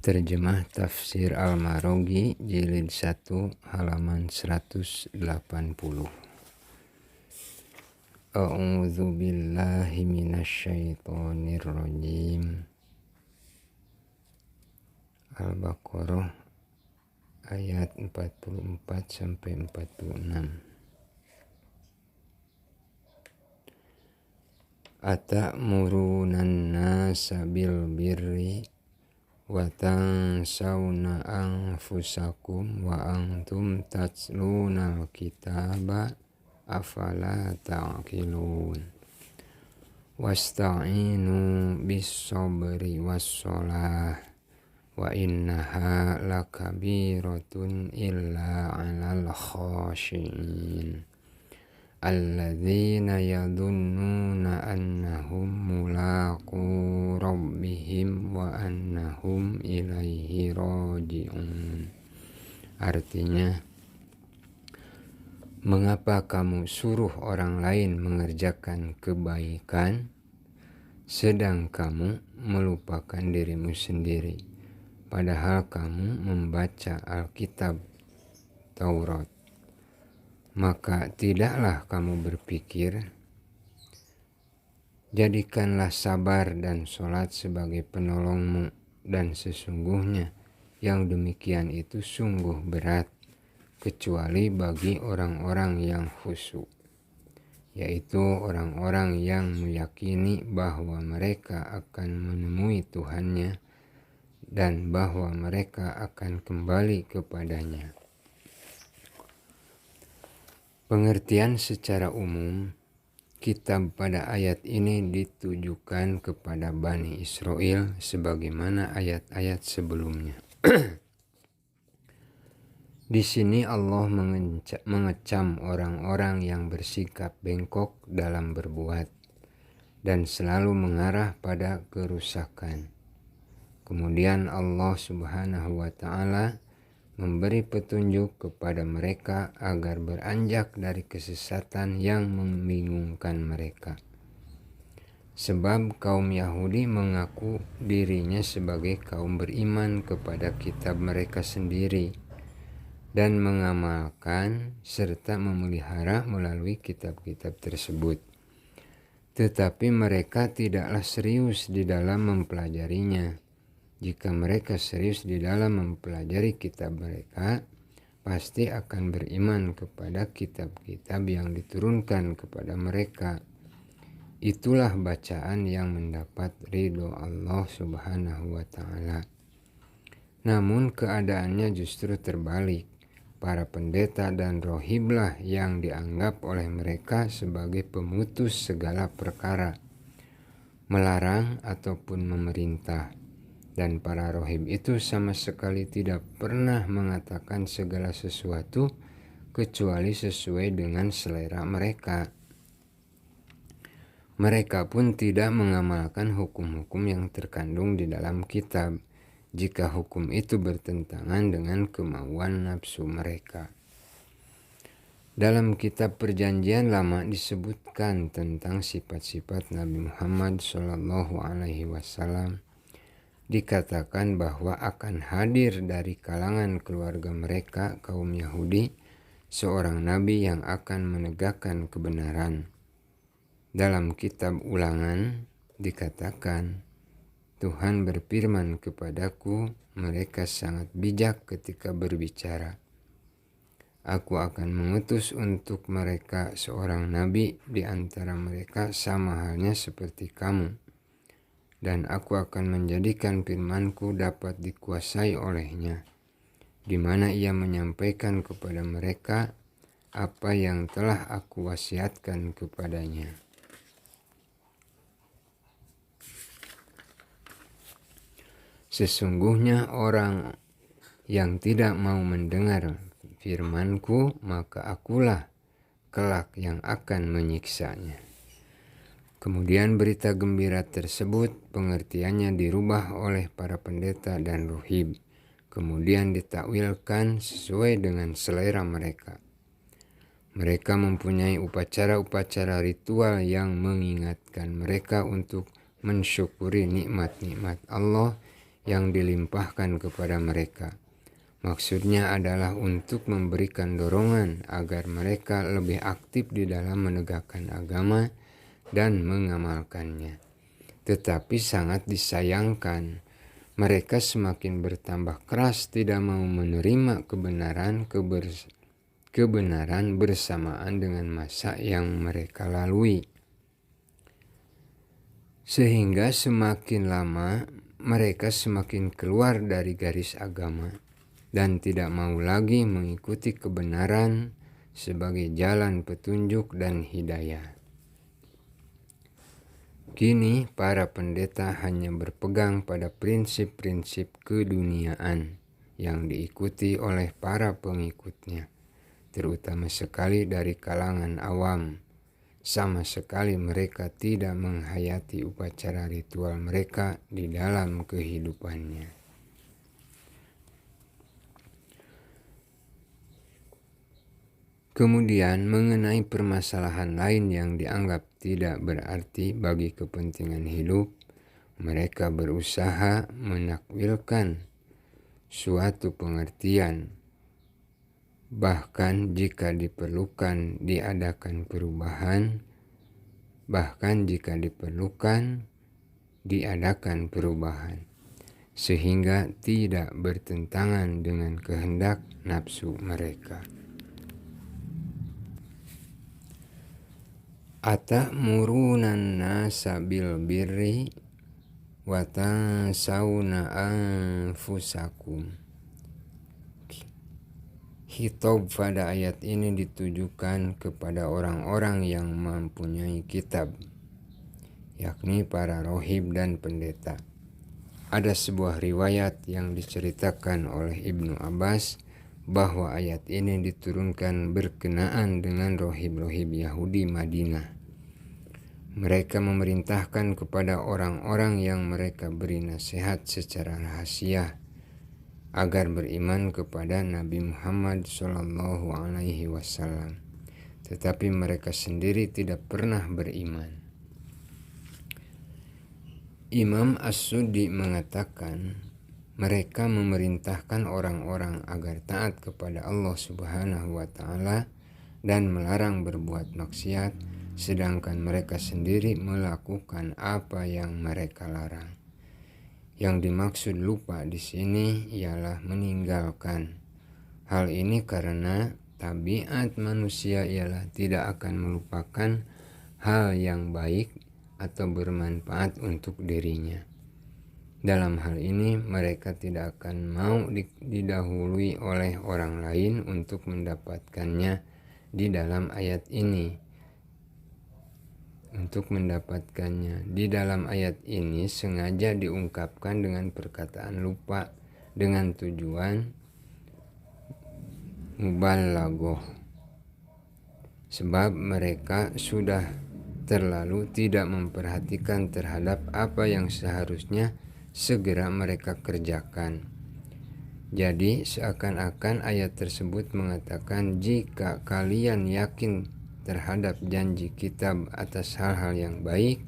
Terjemah Tafsir Al-Maroghi Jilid 1 halaman 180. A'udzu billahi minasyaitonir rajim. Al-Baqarah ayat 44 sampai 46. Atamurunun nasa bil birri wa tansawna anfusakum wa antum tatlunal kitaba afala ta'qilun wasta'inu bis sabri was shalah wa innaha lakabiratun illa 'alal khashiin alladzina yadunnuna annahum mulaqu rabbihim wa annahum ilaihi raji'un. Artinya, mengapa kamu suruh orang lain mengerjakan kebaikan sedang kamu melupakan dirimu sendiri, padahal kamu membaca Alkitab Taurat? Maka tidaklah kamu berpikir, jadikanlah sabar dan sholat sebagai penolongmu, dan sesungguhnya yang demikian itu sungguh berat, kecuali bagi orang-orang yang khusyuk, yaitu orang-orang yang meyakini bahwa mereka akan menemui Tuhannya dan bahwa mereka akan kembali kepadanya. Pengertian secara umum, kitab pada ayat ini ditujukan kepada Bani Israel sebagaimana ayat-ayat sebelumnya. Di sini Allah mengecam orang-orang yang bersikap bengkok dalam berbuat dan selalu mengarah pada kerusakan. Kemudian Allah Subhanahu wa Ta'ala memberi petunjuk kepada mereka agar beranjak dari kesesatan yang membingungkan mereka. Sebab kaum Yahudi mengaku dirinya sebagai kaum beriman kepada kitab mereka sendiri dan mengamalkan serta memelihara melalui kitab-kitab tersebut. Tetapi mereka tidaklah serius di dalam mempelajarinya. Jika mereka serius di dalam mempelajari kitab mereka, pasti akan beriman kepada kitab-kitab yang diturunkan kepada mereka. Itulah bacaan yang mendapat ridho Allah Subhanahu wa Ta'ala. Namun keadaannya justru terbalik. Para pendeta dan rohiblah yang dianggap oleh mereka sebagai pemutus segala perkara, melarang ataupun memerintah. Dan para rohib itu sama sekali tidak pernah mengatakan segala sesuatu kecuali sesuai dengan selera mereka. Mereka pun tidak mengamalkan hukum-hukum yang terkandung di dalam kitab, jika hukum itu bertentangan dengan kemauan nafsu mereka. Dalam kitab Perjanjian Lama disebutkan tentang sifat-sifat Nabi Muhammad SAW. Dikatakan bahwa akan hadir dari kalangan keluarga mereka kaum Yahudi seorang nabi yang akan menegakkan kebenaran. Dalam kitab Ulangan dikatakan, Tuhan berfirman kepadaku, mereka sangat bijak ketika berbicara. Aku akan mengutus untuk mereka seorang nabi di antara mereka sama halnya seperti kamu. Dan aku akan menjadikan firmanku dapat dikuasai olehnya, di mana ia menyampaikan kepada mereka apa yang telah aku wasiatkan kepadanya. Sesungguhnya orang yang tidak mau mendengar firmanku, maka akulah kelak yang akan menyiksanya. Kemudian berita gembira tersebut pengertiannya dirubah oleh para pendeta dan rohib, kemudian ditakwilkan sesuai dengan selera mereka. Mereka mempunyai upacara-upacara ritual yang mengingatkan mereka untuk mensyukuri nikmat-nikmat Allah yang dilimpahkan kepada mereka. Maksudnya adalah untuk memberikan dorongan agar mereka lebih aktif di dalam menegakkan agama dan mengamalkannya. Tetapi sangat disayangkan, mereka semakin bertambah keras tidak mau menerima kebenaran bersamaan dengan masa yang mereka lalui. Sehingga semakin lama mereka semakin keluar dari garis agama dan tidak mau lagi mengikuti kebenaran sebagai jalan petunjuk dan hidayah. Kini para pendeta hanya berpegang pada prinsip-prinsip keduniaan yang diikuti oleh para pengikutnya, terutama sekali dari kalangan awam. Sama sekali mereka tidak menghayati upacara ritual mereka di dalam kehidupannya. Kemudian mengenai permasalahan lain yang dianggap tidak berarti bagi kepentingan hidup, mereka berusaha menakwilkan suatu pengertian. Bahkan jika diperlukan diadakan perubahan, sehingga tidak bertentangan dengan kehendak nafsu mereka. Atamuruna nasa bil birri wa tansawna anfusakum. Khitab pada ayat ini ditujukan kepada orang-orang yang mempunyai kitab, yakni para rohib dan pendeta. Ada sebuah riwayat yang diceritakan oleh Ibnu Abbas bahwa ayat ini diturunkan berkenaan dengan rohib-rohib Yahudi Madinah. Mereka memerintahkan kepada orang-orang yang mereka beri nasihat secara rahasia agar beriman kepada Nabi Muhammad SAW, tetapi mereka sendiri tidak pernah beriman. Imam As-Suddi mengatakan, mereka memerintahkan orang-orang agar taat kepada Allah Subhanahu wa Ta'ala dan melarang berbuat maksiat, sedangkan mereka sendiri melakukan apa yang mereka larang. Yang dimaksud lupa di sini ialah meninggalkan. Hal ini karena tabiat manusia ialah tidak akan melupakan hal yang baik atau bermanfaat untuk dirinya. Dalam hal ini mereka tidak akan mau didahului oleh orang lain untuk mendapatkannya di dalam ayat ini. Di dalam ayat ini sengaja diungkapkan dengan perkataan lupa dengan tujuan mubalaghah. Sebab mereka sudah terlalu tidak memperhatikan terhadap apa yang seharusnya segera mereka kerjakan. Jadi seakan-akan ayat tersebut mengatakan jika kalian yakin terhadap janji kitab atas hal-hal yang baik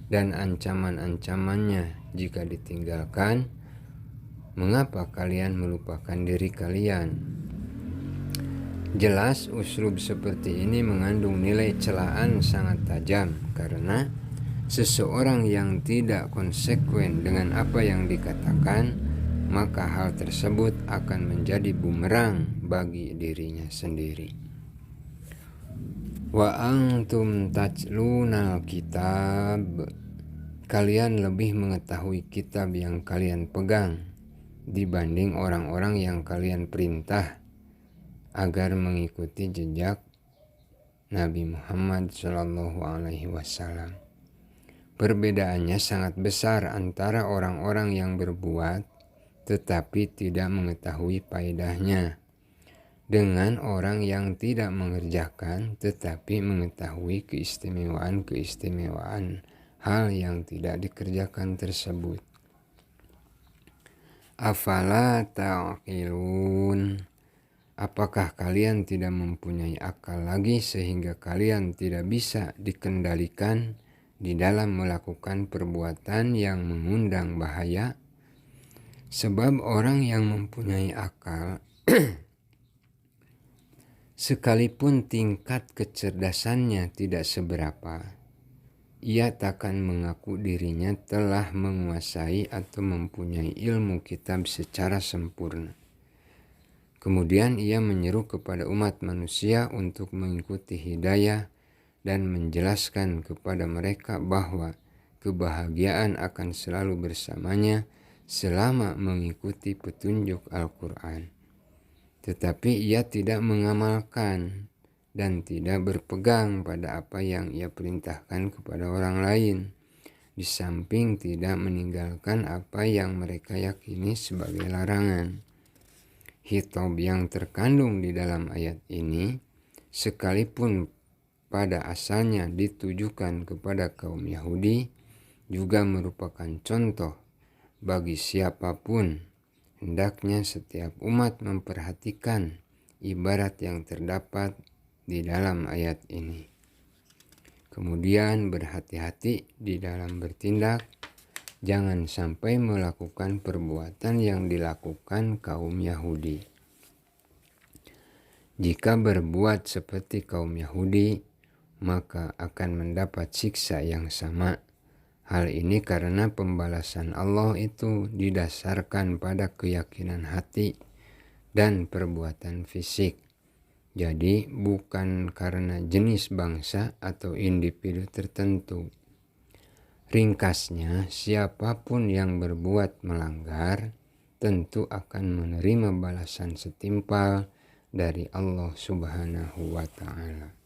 dan ancaman-ancamannya jika ditinggalkan, mengapa kalian melupakan diri kalian? Jelas uslub seperti ini mengandung nilai celaan sangat tajam karena seseorang yang tidak konsekuen dengan apa yang dikatakan, maka hal tersebut akan menjadi bumerang bagi dirinya sendiri. Wa antum tajlunal kitab, kalian lebih mengetahui kitab yang kalian pegang dibanding orang-orang yang kalian perintah agar mengikuti jejak Nabi Muhammad SAW. Perbedaannya sangat besar antara orang-orang yang berbuat tetapi tidak mengetahui faedahnya dengan orang yang tidak mengerjakan tetapi mengetahui keistimewaan hal yang tidak dikerjakan tersebut. Afala ta'qilun, apakah kalian tidak mempunyai akal lagi sehingga kalian tidak bisa dikendalikan di dalam melakukan perbuatan yang mengundang bahaya? Sebab orang yang mempunyai akal, sekalipun tingkat kecerdasannya tidak seberapa, ia takkan mengaku dirinya telah menguasai atau mempunyai ilmu kitab secara sempurna. Kemudian ia menyeru kepada umat manusia untuk mengikuti hidayah dan menjelaskan kepada mereka bahwa kebahagiaan akan selalu bersamanya selama mengikuti petunjuk Al-Quran. Tetapi ia tidak mengamalkan dan tidak berpegang pada apa yang ia perintahkan kepada orang lain, di samping tidak meninggalkan apa yang mereka yakini sebagai larangan. Khitab yang terkandung di dalam ayat ini, sekalipun pada asalnya ditujukan kepada kaum Yahudi, juga merupakan contoh bagi siapapun. Hendaknya setiap umat memperhatikan ibarat yang terdapat di dalam ayat ini. Kemudian berhati-hati di dalam bertindak, jangan sampai melakukan perbuatan yang dilakukan kaum Yahudi. Jika berbuat seperti kaum Yahudi, maka akan mendapat siksa yang sama. Hal ini karena pembalasan Allah itu didasarkan pada keyakinan hati dan perbuatan fisik. Jadi bukan karena jenis bangsa atau individu tertentu. Ringkasnya, siapapun yang berbuat melanggar tentu akan menerima balasan setimpal dari Allah Subhanahu wa Ta'ala.